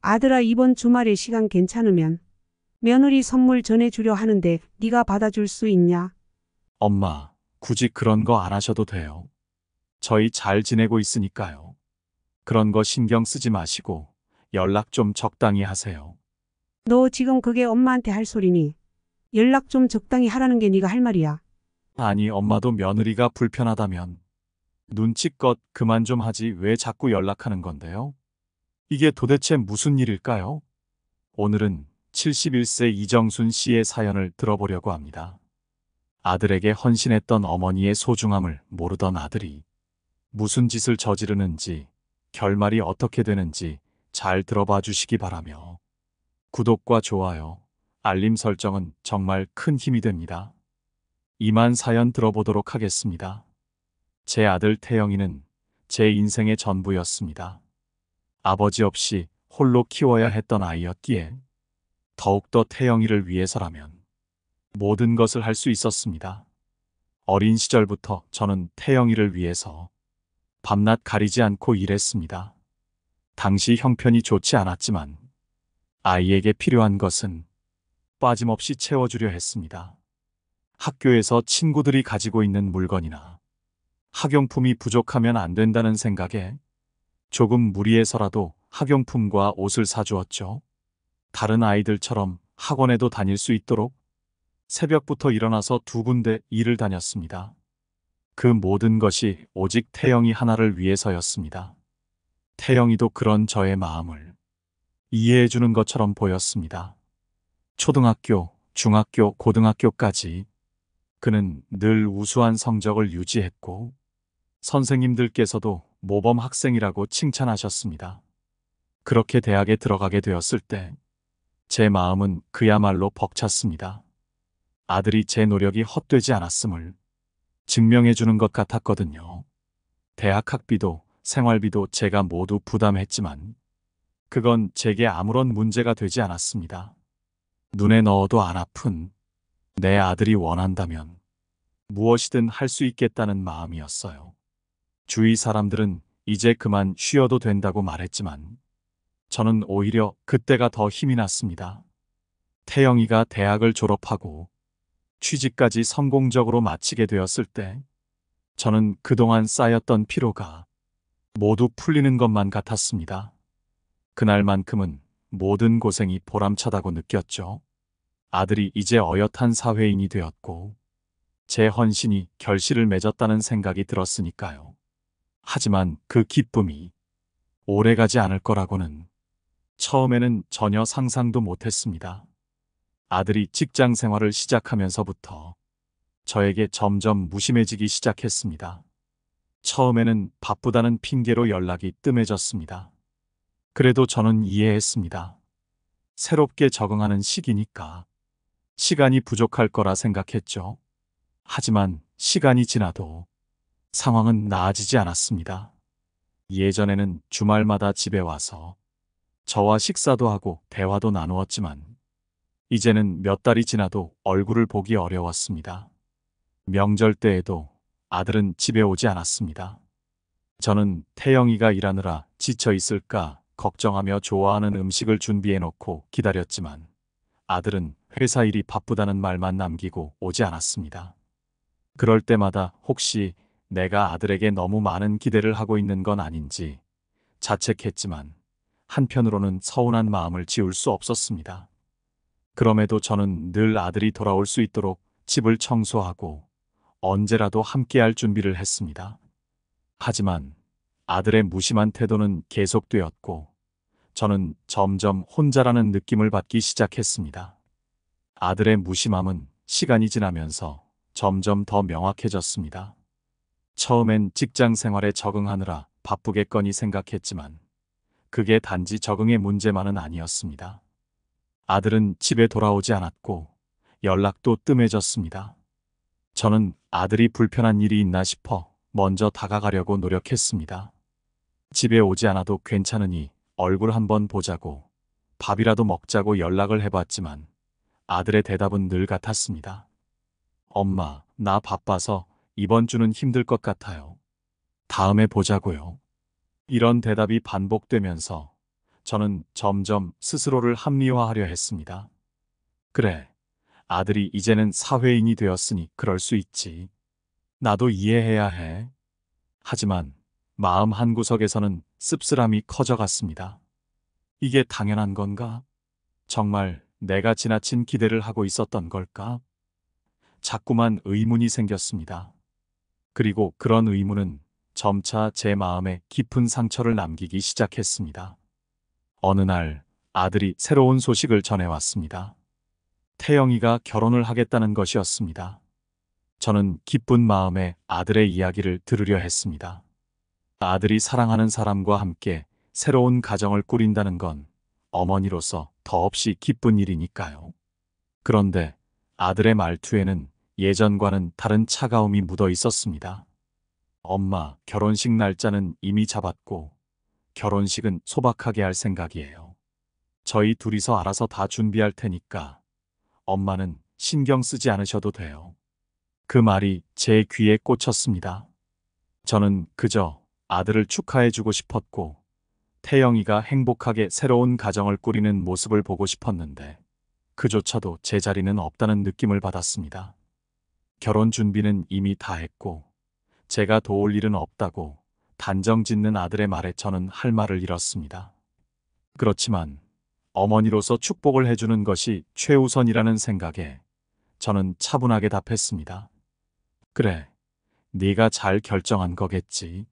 아들아, 이번 주말에 시간 괜찮으면 며느리 선물 전해주려 하는데 네가 받아줄 수 있냐? 엄마, 굳이 그런 거 안 하셔도 돼요. 저희 잘 지내고 있으니까요. 그런 거 신경 쓰지 마시고 연락 좀 적당히 하세요. 너 지금 그게 엄마한테 할 소리니? 연락 좀 적당히 하라는 게 네가 할 말이야. 아니, 엄마도 며느리가 불편하다면 눈치껏 그만 좀 하지 왜 자꾸 연락하는 건데요? 이게 도대체 무슨 일일까요? 오늘은 71세 이정순 씨의 사연을 들어보려고 합니다. 아들에게 헌신했던 어머니의 소중함을 모르던 아들이 무슨 짓을 저지르는지, 결말이 어떻게 되는지 잘 들어봐 주시기 바라며 구독과 좋아요, 알림 설정은 정말 큰 힘이 됩니다. 이만 사연 들어보도록 하겠습니다. 제 아들 태영이는 제 인생의 전부였습니다. 아버지 없이 홀로 키워야 했던 아이였기에 더욱더 태영이를 위해서라면 모든 것을 할 수 있었습니다. 어린 시절부터 저는 태영이를 위해서 밤낮 가리지 않고 일했습니다. 당시 형편이 좋지 않았지만 아이에게 필요한 것은 빠짐없이 채워주려 했습니다. 학교에서 친구들이 가지고 있는 물건이나 학용품이 부족하면 안 된다는 생각에 조금 무리해서라도 학용품과 옷을 사주었죠. 다른 아이들처럼 학원에도 다닐 수 있도록 새벽부터 일어나서 2군데 일을 다녔습니다. 그 모든 것이 오직 태영이 하나를 위해서였습니다. 태영이도 그런 저의 마음을 이해해주는 것처럼 보였습니다. 초등학교, 중학교, 고등학교까지 그는 늘 우수한 성적을 유지했고 선생님들께서도 모범 학생이라고 칭찬하셨습니다. 그렇게 대학에 들어가게 되었을 때 제 마음은 그야말로 벅찼습니다. 아들이 제 노력이 헛되지 않았음을 증명해 주는 것 같았거든요. 대학 학비도 생활비도 제가 모두 부담했지만 그건 제게 아무런 문제가 되지 않았습니다. 눈에 넣어도 안 아픈 내 아들이 원한다면 무엇이든 할 수 있겠다는 마음이었어요. 주위 사람들은 이제 그만 쉬어도 된다고 말했지만 저는 오히려 그때가 더 힘이 났습니다. 태영이가 대학을 졸업하고 취직까지 성공적으로 마치게 되었을 때 저는 그동안 쌓였던 피로가 모두 풀리는 것만 같았습니다. 그날만큼은 모든 고생이 보람차다고 느꼈죠. 아들이 이제 어엿한 사회인이 되었고 제 헌신이 결실을 맺었다는 생각이 들었으니까요. 하지만 그 기쁨이 오래가지 않을 거라고는 처음에는 전혀 상상도 못했습니다. 아들이 직장 생활을 시작하면서부터 저에게 점점 무심해지기 시작했습니다. 처음에는 바쁘다는 핑계로 연락이 뜸해졌습니다. 그래도 저는 이해했습니다. 새롭게 적응하는 시기니까 시간이 부족할 거라 생각했죠. 하지만 시간이 지나도 상황은 나아지지 않았습니다. 예전에는 주말마다 집에 와서 저와 식사도 하고 대화도 나누었지만 이제는 몇 달이 지나도 얼굴을 보기 어려웠습니다. 명절 때에도 아들은 집에 오지 않았습니다. 저는 태영이가 일하느라 지쳐 있을까 걱정하며 좋아하는 음식을 준비해 놓고 기다렸지만 아들은 회사 일이 바쁘다는 말만 남기고 오지 않았습니다. 그럴 때마다 혹시 내가 아들에게 너무 많은 기대를 하고 있는 건 아닌지 자책했지만 한편으로는 서운한 마음을 지울 수 없었습니다. 그럼에도 저는 늘 아들이 돌아올 수 있도록 집을 청소하고 언제라도 함께할 준비를 했습니다. 하지만 아들의 무심한 태도는 계속되었고 저는 점점 혼자라는 느낌을 받기 시작했습니다. 아들의 무심함은 시간이 지나면서 점점 더 명확해졌습니다. 처음엔 직장 생활에 적응하느라 바쁘겠거니 생각했지만 그게 단지 적응의 문제만은 아니었습니다. 아들은 집에 돌아오지 않았고 연락도 뜸해졌습니다. 저는 아들이 불편한 일이 있나 싶어 먼저 다가가려고 노력했습니다. 집에 오지 않아도 괜찮으니 얼굴 한번 보자고 밥이라도 먹자고 연락을 해봤지만 아들의 대답은 늘 같았습니다. 엄마, 나 바빠서 이번 주는 힘들 것 같아요. 다음에 보자고요. 이런 대답이 반복되면서 저는 점점 스스로를 합리화하려 했습니다. 그래, 아들이 이제는 사회인이 되었으니 그럴 수 있지. 나도 이해해야 해. 하지만 마음 한구석에서는 씁쓸함이 커져갔습니다. 이게 당연한 건가? 정말 내가 지나친 기대를 하고 있었던 걸까? 자꾸만 의문이 생겼습니다. 그리고 그런 의문은 점차 제 마음에 깊은 상처를 남기기 시작했습니다. 어느 날 아들이 새로운 소식을 전해왔습니다. 태영이가 결혼을 하겠다는 것이었습니다. 저는 기쁜 마음에 아들의 이야기를 들으려 했습니다. 아들이 사랑하는 사람과 함께 새로운 가정을 꾸린다는 건 어머니로서 더없이 기쁜 일이니까요. 그런데 아들의 말투에는 예전과는 다른 차가움이 묻어 있었습니다. 엄마, 결혼식 날짜는 이미 잡았고 결혼식은 소박하게 할 생각이에요. 저희 둘이서 알아서 다 준비할 테니까 엄마는 신경 쓰지 않으셔도 돼요. 그 말이 제 귀에 꽂혔습니다. 저는 그저 아들을 축하해주고 싶었고 태영이가 행복하게 새로운 가정을 꾸리는 모습을 보고 싶었는데 그조차도 제 자리는 없다는 느낌을 받았습니다. 결혼 준비는 이미 다 했고 제가 도울 일은 없다고 단정 짓는 아들의 말에 저는 할 말을 잃었습니다. 그렇지만 어머니로서 축복을 해주는 것이 최우선이라는 생각에 저는 차분하게 답했습니다. 그래, 네가 잘 결정한 거겠지.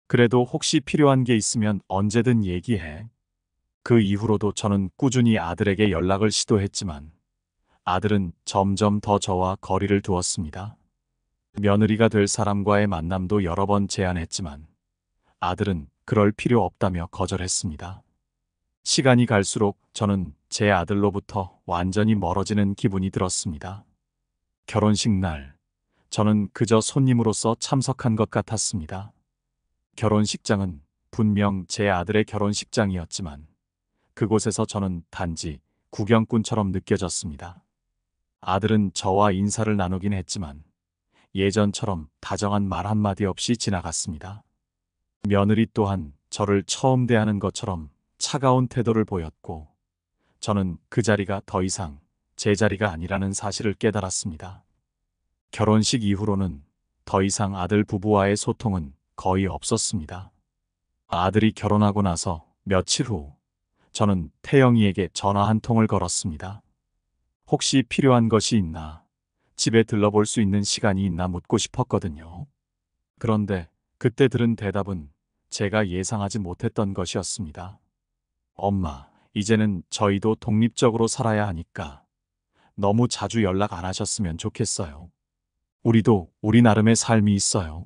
그래도 혹시 필요한 게 있으면 언제든 얘기해. 그 이후로도 저는 꾸준히 아들에게 연락을 시도했지만 아들은 점점 더 저와 거리를 두었습니다. 며느리가 될 사람과의 만남도 여러 번 제안했지만 아들은 그럴 필요 없다며 거절했습니다. 시간이 갈수록 저는 제 아들로부터 완전히 멀어지는 기분이 들었습니다. 결혼식 날, 저는 그저 손님으로서 참석한 것 같았습니다. 결혼식장은 분명 제 아들의 결혼식장이었지만 그곳에서 저는 단지 구경꾼처럼 느껴졌습니다. 아들은 저와 인사를 나누긴 했지만 예전처럼 다정한 말 한마디 없이 지나갔습니다. 며느리 또한 저를 처음 대하는 것처럼 차가운 태도를 보였고 저는 그 자리가 더 이상 제 자리가 아니라는 사실을 깨달았습니다. 결혼식 이후로는 더 이상 아들 부부와의 소통은 거의 없었습니다. 아들이 결혼하고 나서 며칠 후 저는 태영이에게 전화 한 통을 걸었습니다. 혹시 필요한 것이 있나, 집에 들러볼 수 있는 시간이 있나 묻고 싶었거든요. 그런데 그때 들은 대답은 제가 예상하지 못했던 것이었습니다. 엄마, 이제는 저희도 독립적으로 살아야 하니까 너무 자주 연락 안 하셨으면 좋겠어요. 우리도 우리 나름의 삶이 있어요.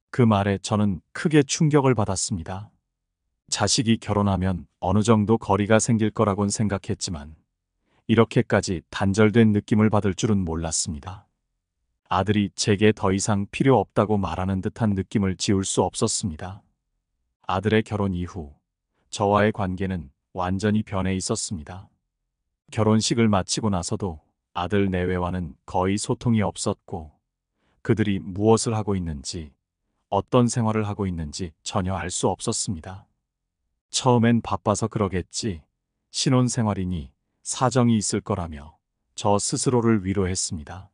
그 말에 저는 크게 충격을 받았습니다. 자식이 결혼하면 어느 정도 거리가 생길 거라곤 생각했지만 이렇게까지 단절된 느낌을 받을 줄은 몰랐습니다. 아들이 제게 더 이상 필요 없다고 말하는 듯한 느낌을 지울 수 없었습니다. 아들의 결혼 이후 저와의 관계는 완전히 변해 있었습니다. 결혼식을 마치고 나서도 아들 내외와는 거의 소통이 없었고 그들이 무엇을 하고 있는지 어떤 생활을 하고 있는지 전혀 알 수 없었습니다. 처음엔 바빠서 그러겠지, 신혼생활이니 사정이 있을 거라며 저 스스로를 위로했습니다.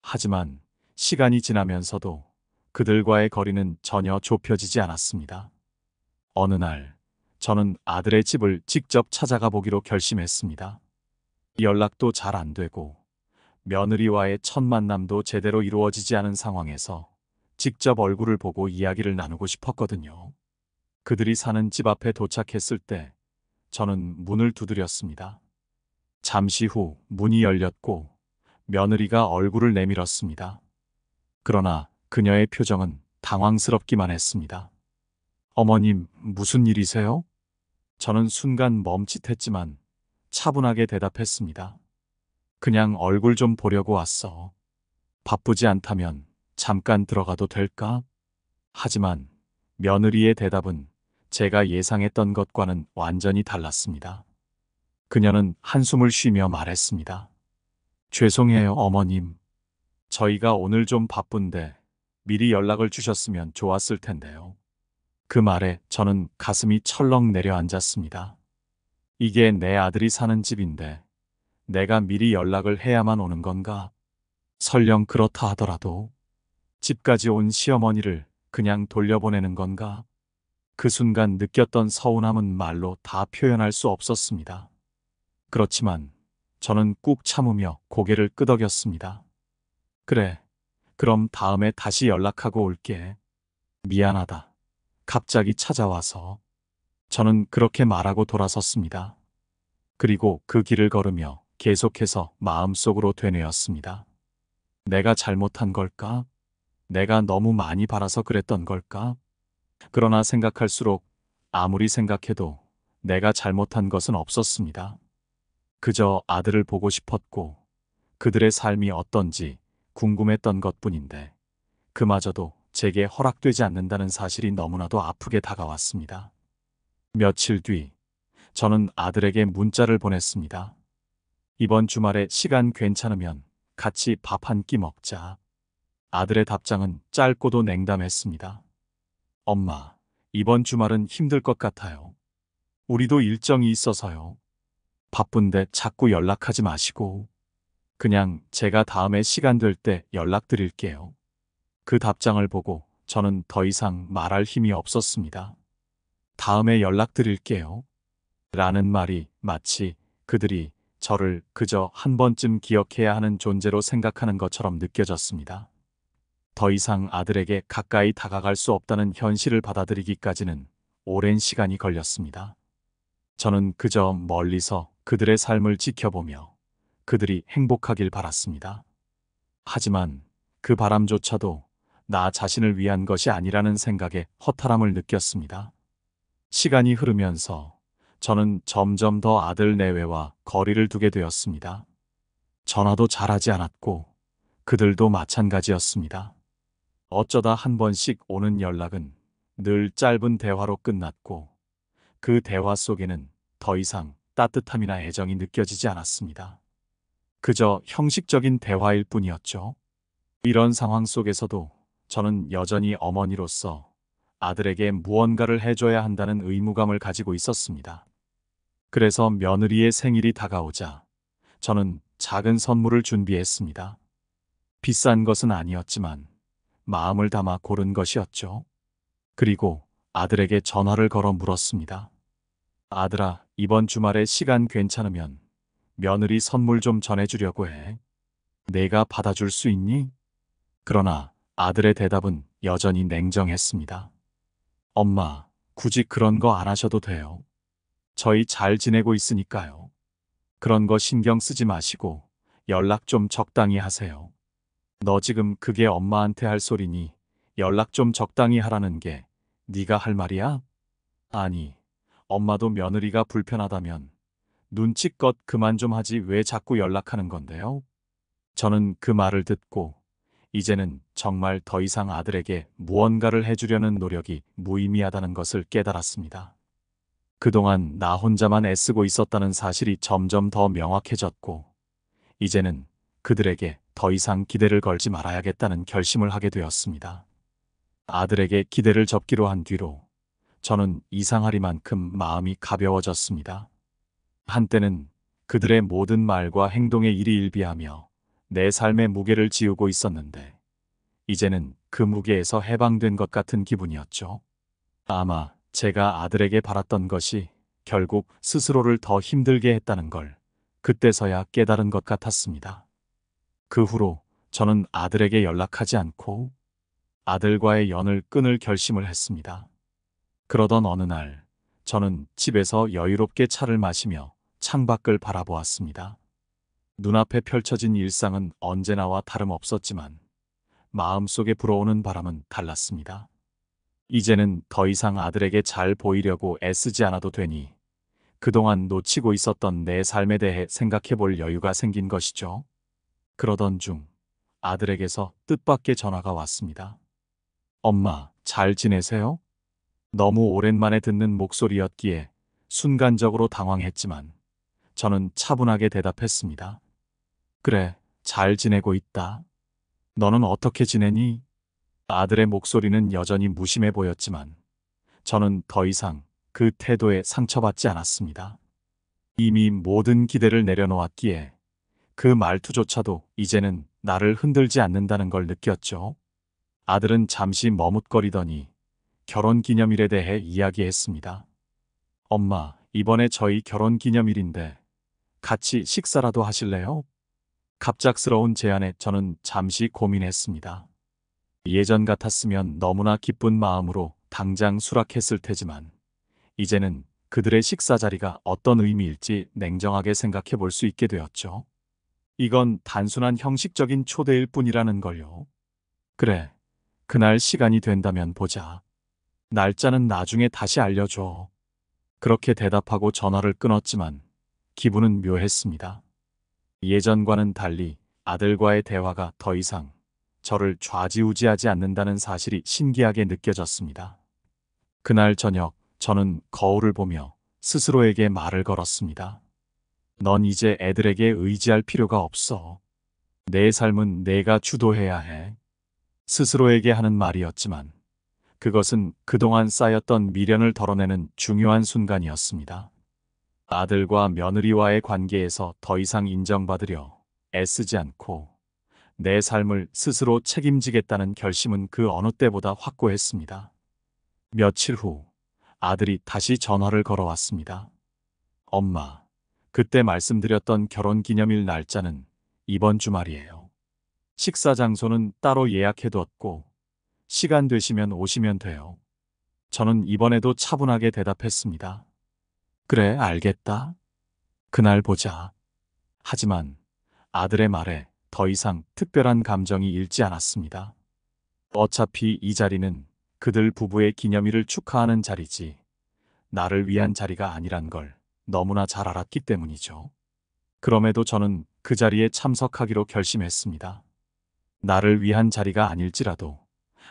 하지만 시간이 지나면서도 그들과의 거리는 전혀 좁혀지지 않았습니다. 어느 날 저는 아들의 집을 직접 찾아가 보기로 결심했습니다. 연락도 잘 안 되고 며느리와의 첫 만남도 제대로 이루어지지 않은 상황에서 직접 얼굴을 보고 이야기를 나누고 싶었거든요. 그들이 사는 집 앞에 도착했을 때 저는 문을 두드렸습니다. 잠시 후 문이 열렸고 며느리가 얼굴을 내밀었습니다. 그러나 그녀의 표정은 당황스럽기만 했습니다. 어머님, 무슨 일이세요? 저는 순간 멈칫했지만 차분하게 대답했습니다. 그냥 얼굴 좀 보려고 왔어. 바쁘지 않다면 잠깐 들어가도 될까? 하지만 며느리의 대답은 제가 예상했던 것과는 완전히 달랐습니다. 그녀는 한숨을 쉬며 말했습니다. 죄송해요, 어머님. 저희가 오늘 좀 바쁜데 미리 연락을 주셨으면 좋았을 텐데요. 그 말에 저는 가슴이 철렁 내려앉았습니다. 이게 내 아들이 사는 집인데 내가 미리 연락을 해야만 오는 건가? 설령 그렇다 하더라도 집까지 온 시어머니를 그냥 돌려보내는 건가? 그 순간 느꼈던 서운함은 말로 다 표현할 수 없었습니다. 그렇지만 저는 꾹 참으며 고개를 끄덕였습니다. 그래, 그럼 다음에 다시 연락하고 올게. 미안하다. 갑자기 찾아와서. 저는 그렇게 말하고 돌아섰습니다. 그리고 그 길을 걸으며 계속해서 마음속으로 되뇌었습니다. 내가 잘못한 걸까? 내가 너무 많이 바라서 그랬던 걸까? 그러나 생각할수록 아무리 생각해도 내가 잘못한 것은 없었습니다. 그저 아들을 보고 싶었고 그들의 삶이 어떤지 궁금했던 것뿐인데 그마저도 제게 허락되지 않는다는 사실이 너무나도 아프게 다가왔습니다. 며칠 뒤 저는 아들에게 문자를 보냈습니다. 이번 주말에 시간 괜찮으면 같이 밥 한 끼 먹자. 아들의 답장은 짧고도 냉담했습니다. 엄마, 이번 주말은 힘들 것 같아요. 우리도 일정이 있어서요. 바쁜데 자꾸 연락하지 마시고 그냥 제가 다음에 시간 될 때 연락드릴게요. 그 답장을 보고 저는 더 이상 말할 힘이 없었습니다. 다음에 연락드릴게요. 라는 말이 마치 그들이 저를 그저 한 번쯤 기억해야 하는 존재로 생각하는 것처럼 느껴졌습니다. 더 이상 아들에게 가까이 다가갈 수 없다는 현실을 받아들이기까지는 오랜 시간이 걸렸습니다. 저는 그저 멀리서 그들의 삶을 지켜보며 그들이 행복하길 바랐습니다. 하지만 그 바람조차도 나 자신을 위한 것이 아니라는 생각에 허탈함을 느꼈습니다. 시간이 흐르면서 저는 점점 더 아들 내외와 거리를 두게 되었습니다. 전화도 잘하지 않았고 그들도 마찬가지였습니다. 어쩌다 한 번씩 오는 연락은 늘 짧은 대화로 끝났고 그 대화 속에는 더 이상 따뜻함이나 애정이 느껴지지 않았습니다. 그저 형식적인 대화일 뿐이었죠. 이런 상황 속에서도 저는 여전히 어머니로서 아들에게 무언가를 해줘야 한다는 의무감을 가지고 있었습니다. 그래서 며느리의 생일이 다가오자 저는 작은 선물을 준비했습니다. 비싼 것은 아니었지만 마음을 담아 고른 것이었죠. 그리고 아들에게 전화를 걸어 물었습니다. 아들아, 이번 주말에 시간 괜찮으면 며느리 선물 좀 전해주려고 해. 내가 받아줄 수 있니? 그러나 아들의 대답은 여전히 냉정했습니다. 엄마, 굳이 그런 거 안 하셔도 돼요. 저희 잘 지내고 있으니까요. 그런 거 신경 쓰지 마시고 연락 좀 적당히 하세요. 너 지금 그게 엄마한테 할 소리니 연락 좀 적당히 하라는 게 네가 할 말이야? 아니, 엄마도 며느리가 불편하다면 눈치껏 그만 좀 하지 왜 자꾸 연락하는 건데요? 저는 그 말을 듣고 이제는 정말 더 이상 아들에게 무언가를 해주려는 노력이 무의미하다는 것을 깨달았습니다. 그동안 나 혼자만 애쓰고 있었다는 사실이 점점 더 명확해졌고 이제는 그들에게 더 이상 기대를 걸지 말아야겠다는 결심을 하게 되었습니다. 아들에게 기대를 접기로 한 뒤로 저는 이상하리만큼 마음이 가벼워졌습니다. 한때는 그들의 모든 말과 행동에 일희일비하며 내 삶의 무게를 지우고 있었는데 이제는 그 무게에서 해방된 것 같은 기분이었죠. 아마 제가 아들에게 바랐던 것이 결국 스스로를 더 힘들게 했다는 걸 그때서야 깨달은 것 같았습니다. 그 후로 저는 아들에게 연락하지 않고 아들과의 연을 끊을 결심을 했습니다. 그러던 어느 날 저는 집에서 여유롭게 차를 마시며 창밖을 바라보았습니다. 눈앞에 펼쳐진 일상은 언제나와 다름없었지만 마음속에 불어오는 바람은 달랐습니다. 이제는 더 이상 아들에게 잘 보이려고 애쓰지 않아도 되니 그동안 놓치고 있었던 내 삶에 대해 생각해 볼 여유가 생긴 것이죠. 그러던 중 아들에게서 뜻밖의 전화가 왔습니다. 엄마, 잘 지내세요? 너무 오랜만에 듣는 목소리였기에 순간적으로 당황했지만 저는 차분하게 대답했습니다. 그래, 잘 지내고 있다. 너는 어떻게 지내니? 아들의 목소리는 여전히 무심해 보였지만 저는 더 이상 그 태도에 상처받지 않았습니다. 이미 모든 기대를 내려놓았기에 그 말투조차도 이제는 나를 흔들지 않는다는 걸 느꼈죠. 아들은 잠시 머뭇거리더니 결혼 기념일에 대해 이야기했습니다. 엄마, 이번에 저희 결혼 기념일인데 같이 식사라도 하실래요? 갑작스러운 제안에 저는 잠시 고민했습니다. 예전 같았으면 너무나 기쁜 마음으로 당장 수락했을 테지만 이제는 그들의 식사 자리가 어떤 의미일지 냉정하게 생각해 볼 수 있게 되었죠. 이건 단순한 형식적인 초대일 뿐이라는 걸요. 그래, 그날 시간이 된다면 보자. 날짜는 나중에 다시 알려줘. 그렇게 대답하고 전화를 끊었지만 기분은 묘했습니다. 예전과는 달리 아들과의 대화가 더 이상 저를 좌지우지하지 않는다는 사실이 신기하게 느껴졌습니다. 그날 저녁 저는 거울을 보며 스스로에게 말을 걸었습니다. 넌 이제 애들에게 의지할 필요가 없어. 내 삶은 내가 주도해야 해. 스스로에게 하는 말이었지만 그것은 그동안 쌓였던 미련을 덜어내는 중요한 순간이었습니다. 아들과 며느리와의 관계에서 더 이상 인정받으려 애쓰지 않고 내 삶을 스스로 책임지겠다는 결심은 그 어느 때보다 확고했습니다. 며칠 후 아들이 다시 전화를 걸어왔습니다. 엄마, 그때 말씀드렸던 결혼 기념일 날짜는 이번 주말이에요. 식사 장소는 따로 예약해두었고 시간 되시면 오시면 돼요. 저는 이번에도 차분하게 대답했습니다. 그래, 알겠다. 그날 보자. 하지만 아들의 말에 더 이상 특별한 감정이 일지 않았습니다. 어차피 이 자리는 그들 부부의 기념일을 축하하는 자리지 나를 위한 자리가 아니란 걸 너무나 잘 알았기 때문이죠. 그럼에도 저는 그 자리에 참석하기로 결심했습니다. 나를 위한 자리가 아닐지라도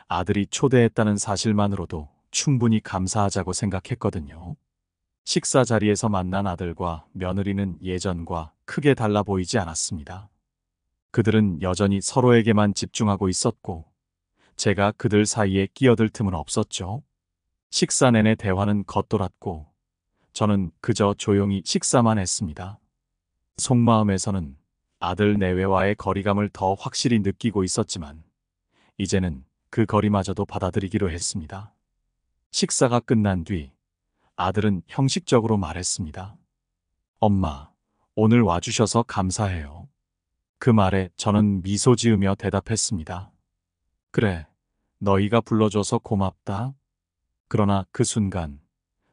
아들이 초대했다는 사실만으로도 충분히 감사하자고 생각했거든요. 식사 자리에서 만난 아들과 며느리는 예전과 크게 달라 보이지 않았습니다. 그들은 여전히 서로에게만 집중하고 있었고 제가 그들 사이에 끼어들 틈은 없었죠. 식사 내내 대화는 겉돌았고 저는 그저 조용히 식사만 했습니다. 속마음에서는 아들 내외와의 거리감을 더 확실히 느끼고 있었지만 이제는 그 거리마저도 받아들이기로 했습니다. 식사가 끝난 뒤 아들은 형식적으로 말했습니다. 엄마, 오늘 와주셔서 감사해요. 그 말에 저는 미소 지으며 대답했습니다. 그래, 너희가 불러줘서 고맙다. 그러나 그 순간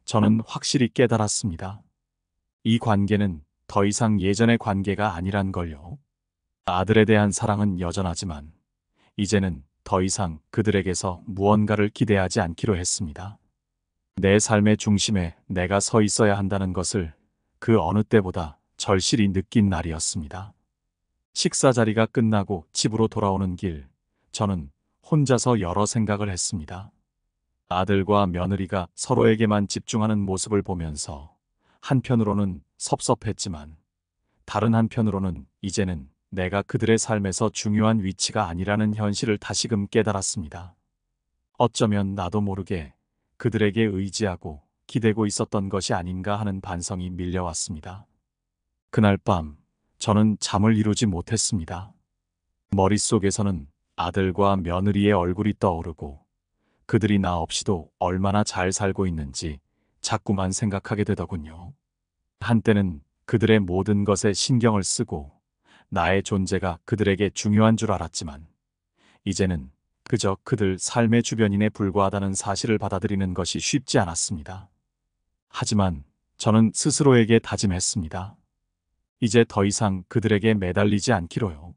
저는 확실히 깨달았습니다. 이 관계는 더 이상 예전의 관계가 아니란 걸요. 아들에 대한 사랑은 여전하지만 이제는 더 이상 그들에게서 무언가를 기대하지 않기로 했습니다. 내 삶의 중심에 내가 서 있어야 한다는 것을 그 어느 때보다 절실히 느낀 날이었습니다. 식사 자리가 끝나고 집으로 돌아오는 길, 저는 혼자서 여러 생각을 했습니다. 아들과 며느리가 서로에게만 집중하는 모습을 보면서 한편으로는 섭섭했지만 다른 한편으로는 이제는 내가 그들의 삶에서 중요한 위치가 아니라는 현실을 다시금 깨달았습니다. 어쩌면 나도 모르게 그들에게 의지하고 기대고 있었던 것이 아닌가 하는 반성이 밀려왔습니다. 그날 밤 저는 잠을 이루지 못했습니다. 머릿속에서는 아들과 며느리의 얼굴이 떠오르고 그들이 나 없이도 얼마나 잘 살고 있는지 자꾸만 생각하게 되더군요. 한때는 그들의 모든 것에 신경을 쓰고 나의 존재가 그들에게 중요한 줄 알았지만 이제는 그저 그들 삶의 주변인에 불과하다는 사실을 받아들이는 것이 쉽지 않았습니다. 하지만 저는 스스로에게 다짐했습니다. 이제 더 이상 그들에게 매달리지 않기로요.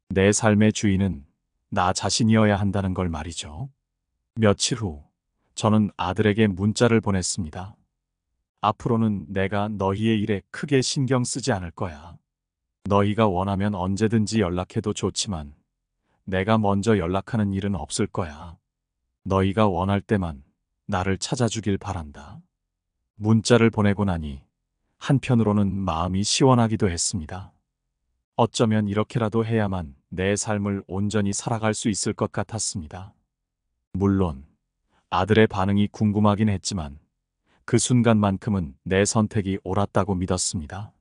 내 삶의 주인은 나 자신이어야 한다는 걸 말이죠. 며칠 후 저는 아들에게 문자를 보냈습니다. 앞으로는 내가 너희의 일에 크게 신경 쓰지 않을 거야. 너희가 원하면 언제든지 연락해도 좋지만 내가 먼저 연락하는 일은 없을 거야. 너희가 원할 때만 나를 찾아주길 바란다. 문자를 보내고 나니 한편으로는 마음이 시원하기도 했습니다. 어쩌면 이렇게라도 해야만 내 삶을 온전히 살아갈 수 있을 것 같았습니다. 물론 아들의 반응이 궁금하긴 했지만 그 순간만큼은 내 선택이 옳았다고 믿었습니다.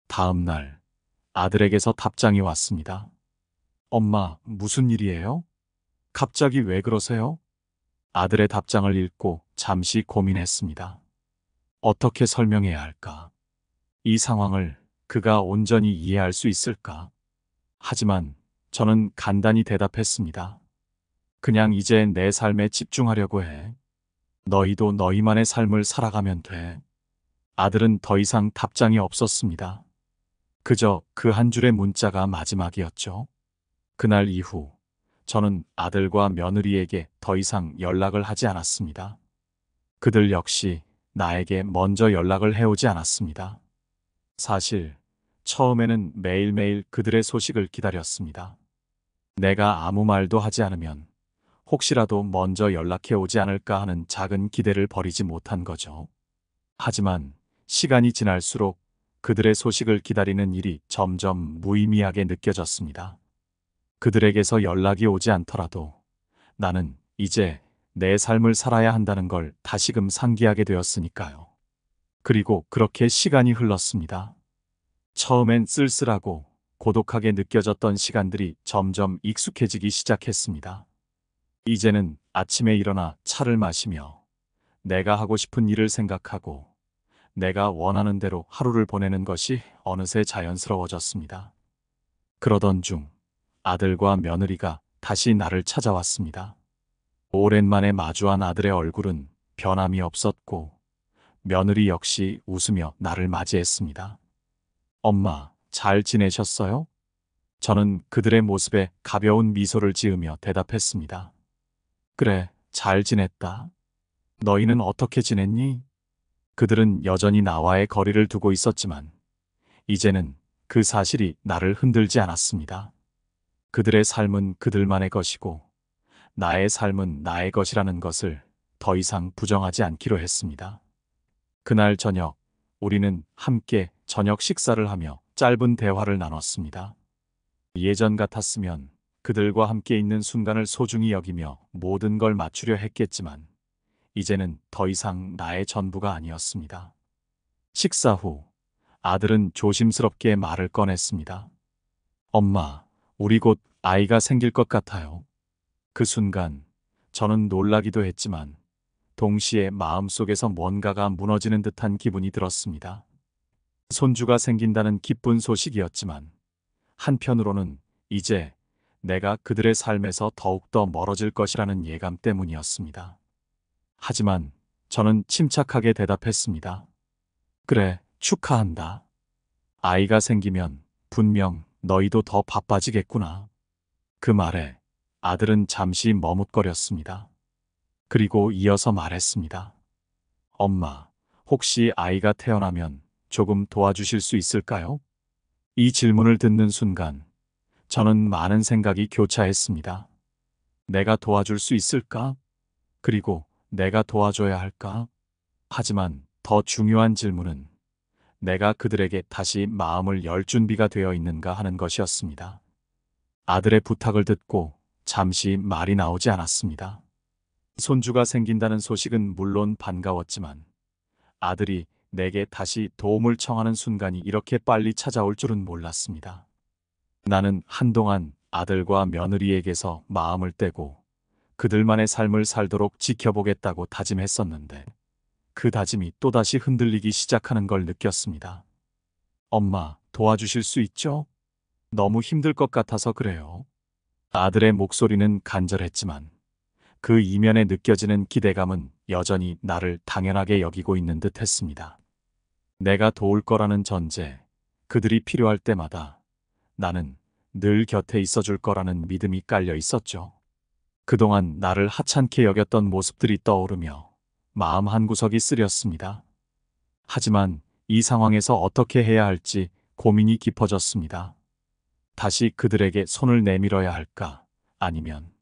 다음 날 아들에게서 답장이 왔습니다. 엄마, 무슨 일이에요? 갑자기 왜 그러세요? 아들의 답장을 읽고 잠시 고민했습니다. 어떻게 설명해야 할까? 이 상황을 그가 온전히 이해할 수 있을까? 하지만 저는 간단히 대답했습니다. 그냥 이제 내 삶에 집중하려고 해. 너희도 너희만의 삶을 살아가면 돼. 아들은 더 이상 답장이 없었습니다. 그저 그 한 줄의 문자가 마지막이었죠. 그날 이후 저는 아들과 며느리에게 더 이상 연락을 하지 않았습니다. 그들 역시 나에게 먼저 연락을 해오지 않았습니다. 사실 처음에는 매일매일 그들의 소식을 기다렸습니다. 내가 아무 말도 하지 않으면 혹시라도 먼저 연락해 오지 않을까 하는 작은 기대를 버리지 못한 거죠. 하지만 시간이 지날수록 그들의 소식을 기다리는 일이 점점 무의미하게 느껴졌습니다. 그들에게서 연락이 오지 않더라도 나는 이제 내 삶을 살아야 한다는 걸 다시금 상기하게 되었으니까요. 그리고 그렇게 시간이 흘렀습니다. 처음엔 쓸쓸하고 고독하게 느껴졌던 시간들이 점점 익숙해지기 시작했습니다. 이제는 아침에 일어나 차를 마시며 내가 하고 싶은 일을 생각하고 내가 원하는 대로 하루를 보내는 것이 어느새 자연스러워졌습니다. 그러던 중 아들과 며느리가 다시 나를 찾아왔습니다. 오랜만에 마주한 아들의 얼굴은 변함이 없었고 며느리 역시 웃으며 나를 맞이했습니다. 엄마, 잘 지내셨어요? 저는 그들의 모습에 가벼운 미소를 지으며 대답했습니다. 그래, 잘 지냈다. 너희는 어떻게 지냈니? 그들은 여전히 나와의 거리를 두고 있었지만 이제는 그 사실이 나를 흔들지 않았습니다. 그들의 삶은 그들만의 것이고 나의 삶은 나의 것이라는 것을 더 이상 부정하지 않기로 했습니다. 그날 저녁 우리는 함께 저녁 식사를 하며 짧은 대화를 나눴습니다. 예전 같았으면 그들과 함께 있는 순간을 소중히 여기며 모든 걸 맞추려 했겠지만 이제는 더 이상 나의 전부가 아니었습니다. 식사 후 아들은 조심스럽게 말을 꺼냈습니다. 엄마, 우리 곧 아이가 생길 것 같아요. 그 순간 저는 놀라기도 했지만 동시에 마음속에서 뭔가가 무너지는 듯한 기분이 들었습니다. 손주가 생긴다는 기쁜 소식이었지만 한편으로는 이제 내가 그들의 삶에서 더욱더 멀어질 것이라는 예감 때문이었습니다. 하지만 저는 침착하게 대답했습니다. 그래, 축하한다. 아이가 생기면 분명 너희도 더 바빠지겠구나. 그 말에 아들은 잠시 머뭇거렸습니다. 그리고 이어서 말했습니다. 엄마, 혹시 아이가 태어나면 조금 도와주실 수 있을까요? 이 질문을 듣는 순간 저는 많은 생각이 교차했습니다. 내가 도와줄 수 있을까? 그리고 내가 도와줘야 할까? 하지만 더 중요한 질문은 내가 그들에게 다시 마음을 열 준비가 되어 있는가 하는 것이었습니다. 아들의 부탁을 듣고 잠시 말이 나오지 않았습니다. 손주가 생긴다는 소식은 물론 반가웠지만 아들이 내게 다시 도움을 청하는 순간이 이렇게 빨리 찾아올 줄은 몰랐습니다. 나는 한동안 아들과 며느리에게서 마음을 떼고 그들만의 삶을 살도록 지켜보겠다고 다짐했었는데 그 다짐이 또다시 흔들리기 시작하는 걸 느꼈습니다. 엄마, 도와주실 수 있죠? 너무 힘들 것 같아서 그래요. 아들의 목소리는 간절했지만 그 이면에 느껴지는 기대감은 여전히 나를 당연하게 여기고 있는 듯 했습니다. 내가 도울 거라는 전제, 그들이 필요할 때마다 나는 늘 곁에 있어줄 거라는 믿음이 깔려 있었죠. 그동안 나를 하찮게 여겼던 모습들이 떠오르며 마음 한구석이 쓰렸습니다. 하지만 이 상황에서 어떻게 해야 할지 고민이 깊어졌습니다. 다시 그들에게 손을 내밀어야 할까? 아니면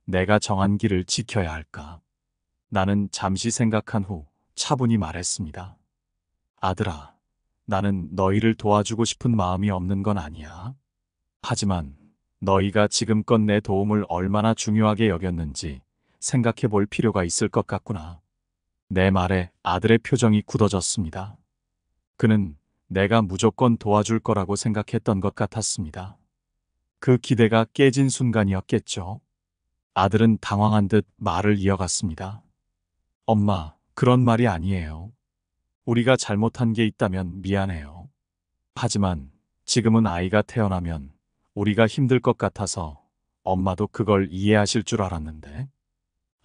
내가 정한 길을 지켜야 할까? 나는 잠시 생각한 후 차분히 말했습니다. 아들아, 나는 너희를 도와주고 싶은 마음이 없는 건 아니야. 하지만 너희가 지금껏 내 도움을 얼마나 중요하게 여겼는지 생각해 볼 필요가 있을 것 같구나. 내 말에 아들의 표정이 굳어졌습니다. 그는 내가 무조건 도와줄 거라고 생각했던 것 같았습니다. 그 기대가 깨진 순간이었겠죠. 아들은 당황한 듯 말을 이어갔습니다. 엄마, 그런 말이 아니에요. 우리가 잘못한 게 있다면 미안해요. 하지만 지금은 아이가 태어나면 우리가 힘들 것 같아서 엄마도 그걸 이해하실 줄 알았는데.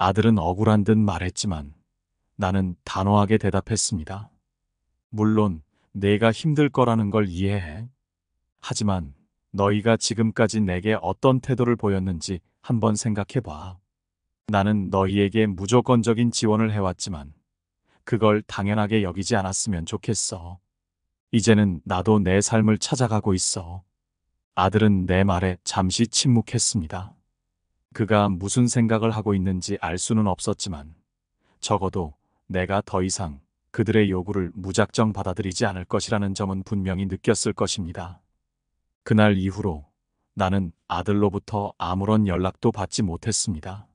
아들은 억울한 듯 말했지만 나는 단호하게 대답했습니다. 물론 내가 힘들 거라는 걸 이해해. 하지만 너희가 지금까지 내게 어떤 태도를 보였는지 한번 생각해 봐. 나는 너희에게 무조건적인 지원을 해왔지만 그걸 당연하게 여기지 않았으면 좋겠어. 이제는 나도 내 삶을 찾아가고 있어. 아들은 내 말에 잠시 침묵했습니다. 그가 무슨 생각을 하고 있는지 알 수는 없었지만 적어도 내가 더 이상 그들의 요구를 무작정 받아들이지 않을 것이라는 점은 분명히 느꼈을 것입니다. 그날 이후로 나는 아들로부터 아무런 연락도 받지 못했습니다.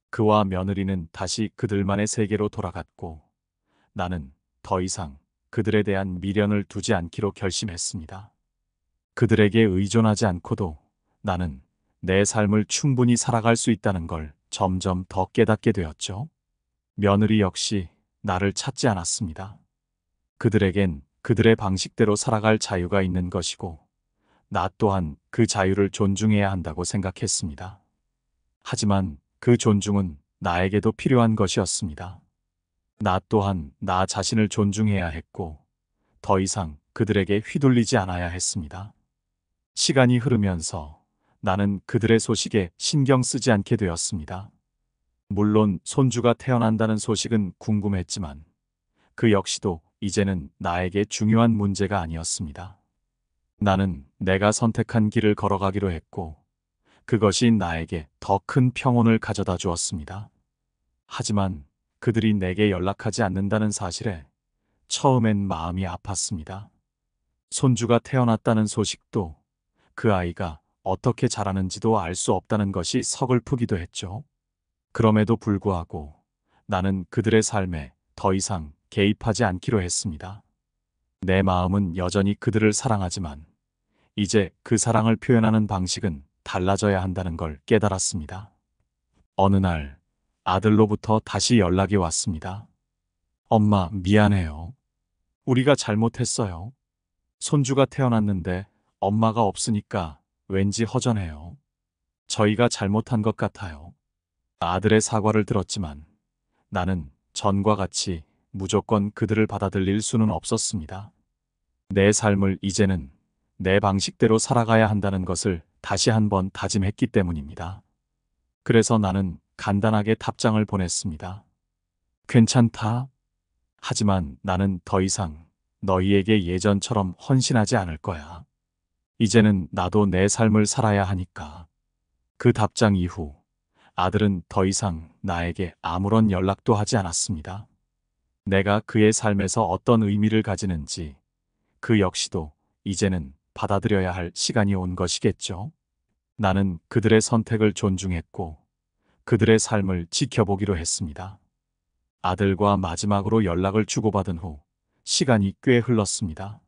그와 며느리는 다시 그들만의 세계로 돌아갔고 나는 더 이상 그들에 대한 미련을 두지 않기로 결심했습니다. 그들에게 의존하지 않고도 나는 내 삶을 충분히 살아갈 수 있다는 걸 점점 더 깨닫게 되었죠. 며느리 역시 나를 찾지 않았습니다. 그들에겐 그들의 방식대로 살아갈 자유가 있는 것이고 나 또한 그 자유를 존중해야 한다고 생각했습니다. 하지만 그 존중은 나에게도 필요한 것이었습니다. 나 또한 나 자신을 존중해야 했고 더 이상 그들에게 휘둘리지 않아야 했습니다. 시간이 흐르면서 나는 그들의 소식에 신경 쓰지 않게 되었습니다. 물론 손주가 태어난다는 소식은 궁금했지만 그 역시도 이제는 나에게 중요한 문제가 아니었습니다. 나는 내가 선택한 길을 걸어가기로 했고 그것이 나에게 더 큰 평온을 가져다 주었습니다. 하지만 그들이 내게 연락하지 않는다는 사실에 처음엔 마음이 아팠습니다. 손주가 태어났다는 소식도 그 아이가 어떻게 자라는지도 알 수 없다는 것이 서글프기도 했죠. 그럼에도 불구하고 나는 그들의 삶에 더 이상 개입하지 않기로 했습니다. 내 마음은 여전히 그들을 사랑하지만 이제 그 사랑을 표현하는 방식은 달라져야 한다는 걸 깨달았습니다. 어느 날 아들로부터 다시 연락이 왔습니다. 엄마, 미안해요. 우리가 잘못했어요. 손주가 태어났는데 엄마가 없으니까 왠지 허전해요. 저희가 잘못한 것 같아요. 아들의 사과를 들었지만 나는 전과 같이 무조건 그들을 받아들일 수는 없었습니다. 내 삶을 이제는 내 방식대로 살아가야 한다는 것을 다시 한번 다짐했기 때문입니다. 그래서 나는 간단하게 답장을 보냈습니다. 괜찮다. 하지만 나는 더 이상 너희에게 예전처럼 헌신하지 않을 거야. 이제는 나도 내 삶을 살아야 하니까. 그 답장 이후 아들은 더 이상 나에게 아무런 연락도 하지 않았습니다. 내가 그의 삶에서 어떤 의미를 가지는지 그 역시도 이제는 받아들여야 할 시간이 온 것이겠죠. 나는 그들의 선택을 존중했고 그들의 삶을 지켜보기로 했습니다. 아들과 마지막으로 연락을 주고받은 후 시간이 꽤 흘렀습니다.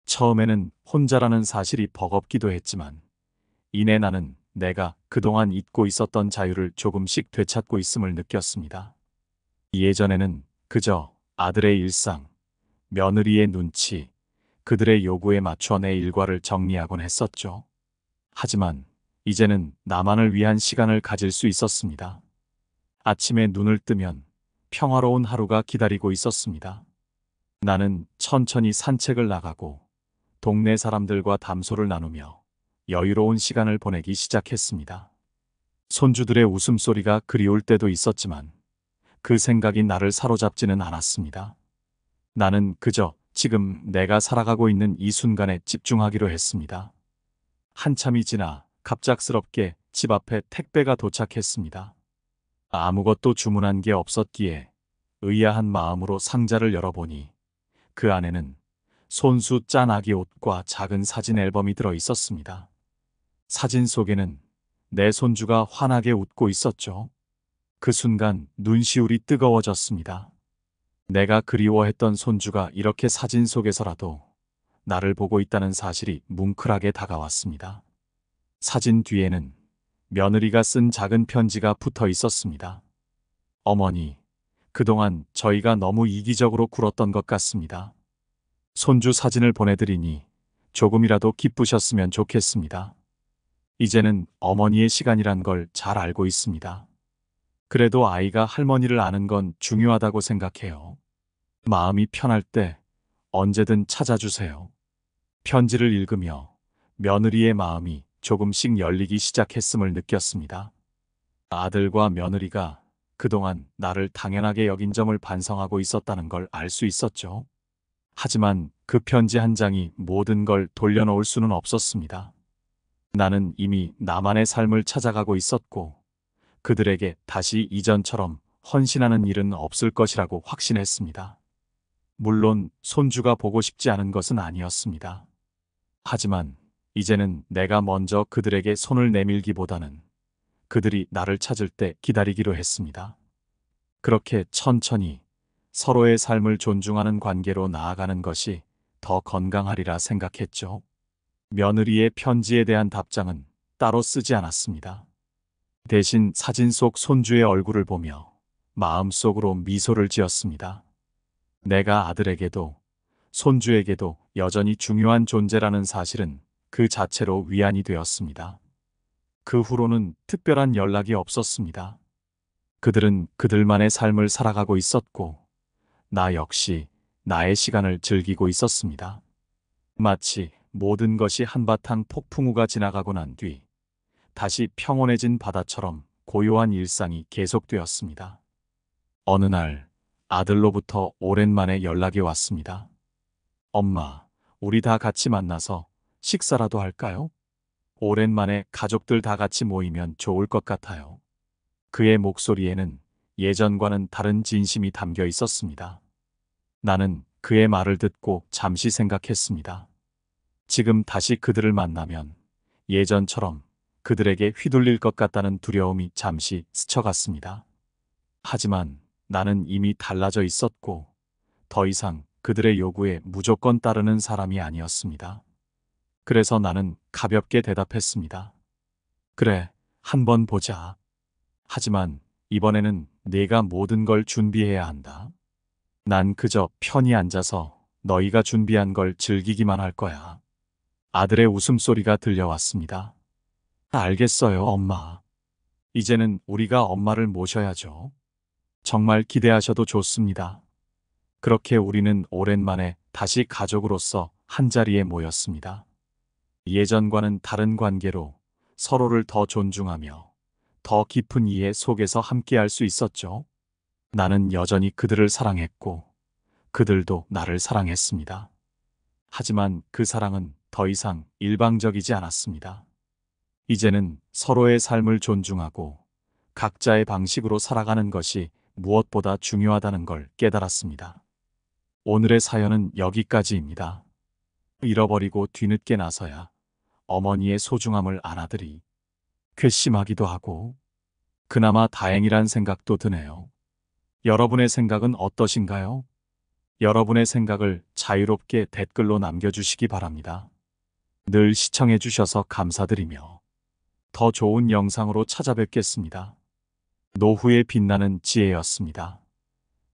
처음에는 혼자라는 사실이 버겁기도 했지만 이내 나는 내가 그동안 잊고 있었던 자유를 조금씩 되찾고 있음을 느꼈습니다. 예전에는 그저 아들의 일상, 며느리의 눈치, 그들의 요구에 맞춰 내 일과를 정리하곤 했었죠. 하지만 이제는 나만을 위한 시간을 가질 수 있었습니다. 아침에 눈을 뜨면 평화로운 하루가 기다리고 있었습니다. 나는 천천히 산책을 나가고 동네 사람들과 담소를 나누며 여유로운 시간을 보내기 시작했습니다. 손주들의 웃음소리가 그리울 때도 있었지만 그 생각이 나를 사로잡지는 않았습니다. 나는 그저 지금 내가 살아가고 있는 이 순간에 집중하기로 했습니다. 한참이 지나 갑작스럽게 집 앞에 택배가 도착했습니다. 아무것도 주문한 게 없었기에 의아한 마음으로 상자를 열어보니 그 안에는 손수 짠 아기 옷과 작은 사진 앨범이 들어 있었습니다. 사진 속에는 내 손주가 환하게 웃고 있었죠. 그 순간 눈시울이 뜨거워졌습니다. 내가 그리워했던 손주가 이렇게 사진 속에서라도 나를 보고 있다는 사실이 뭉클하게 다가왔습니다. 사진 뒤에는 며느리가 쓴 작은 편지가 붙어 있었습니다. 어머니, 그동안 저희가 너무 이기적으로 굴었던 것 같습니다. 손주 사진을 보내드리니 조금이라도 기쁘셨으면 좋겠습니다. 이제는 어머니의 시간이란 걸 잘 알고 있습니다. 그래도 아이가 할머니를 아는 건 중요하다고 생각해요. 마음이 편할 때 언제든 찾아주세요. 편지를 읽으며 며느리의 마음이 조금씩 열리기 시작했음을 느꼈습니다. 아들과 며느리가 그동안 나를 당연하게 여긴 점을 반성하고 있었다는 걸 알 수 있었죠. 하지만 그 편지 한 장이 모든 걸 돌려놓을 수는 없었습니다. 나는 이미 나만의 삶을 찾아가고 있었고 그들에게 다시 이전처럼 헌신하는 일은 없을 것이라고 확신했습니다. 물론 손주가 보고 싶지 않은 것은 아니었습니다. 하지만 이제는 내가 먼저 그들에게 손을 내밀기보다는 그들이 나를 찾을 때 기다리기로 했습니다. 그렇게 천천히 서로의 삶을 존중하는 관계로 나아가는 것이 더 건강하리라 생각했죠. 며느리의 편지에 대한 답장은 따로 쓰지 않았습니다. 대신 사진 속 손주의 얼굴을 보며 마음속으로 미소를 지었습니다. 내가 아들에게도 손주에게도 여전히 중요한 존재라는 사실은 그 자체로 위안이 되었습니다. 그 후로는 특별한 연락이 없었습니다. 그들은 그들만의 삶을 살아가고 있었고 나 역시 나의 시간을 즐기고 있었습니다. 마치 모든 것이 한바탕 폭풍우가 지나가고 난 뒤 다시 평온해진 바다처럼 고요한 일상이 계속되었습니다. 어느 날 아들로부터 오랜만에 연락이 왔습니다. 엄마, 우리 다 같이 만나서 식사라도 할까요? 오랜만에 가족들 다 같이 모이면 좋을 것 같아요. 그의 목소리에는 예전과는 다른 진심이 담겨 있었습니다. 나는 그의 말을 듣고 잠시 생각했습니다. 지금 다시 그들을 만나면 예전처럼 그들에게 휘둘릴 것 같다는 두려움이 잠시 스쳐갔습니다. 하지만 나는 이미 달라져 있었고 더 이상 그들의 요구에 무조건 따르는 사람이 아니었습니다. 그래서 나는 가볍게 대답했습니다. 그래, 한번 보자. 하지만 이번에는 내가 모든 걸 준비해야 한다. 난 그저 편히 앉아서 너희가 준비한 걸 즐기기만 할 거야. 아들의 웃음소리가 들려왔습니다. 알겠어요, 엄마. 이제는 우리가 엄마를 모셔야죠. 정말 기대하셔도 좋습니다. 그렇게 우리는 오랜만에 다시 가족으로서 한자리에 모였습니다. 예전과는 다른 관계로 서로를 더 존중하며 더 깊은 이해 속에서 함께할 수 있었죠. 나는 여전히 그들을 사랑했고 그들도 나를 사랑했습니다. 하지만 그 사랑은 더 이상 일방적이지 않았습니다. 이제는 서로의 삶을 존중하고 각자의 방식으로 살아가는 것이 무엇보다 중요하다는 걸 깨달았습니다. 오늘의 사연은 여기까지입니다. 잃어버리고 뒤늦게 나서야 어머니의 소중함을 아나들이 괘씸하기도 하고 그나마 다행이란 생각도 드네요. 여러분의 생각은 어떠신가요? 여러분의 생각을 자유롭게 댓글로 남겨주시기 바랍니다. 늘 시청해 주셔서 감사드리며 더 좋은 영상으로 찾아뵙겠습니다. 노후에 빛나는 지혜였습니다.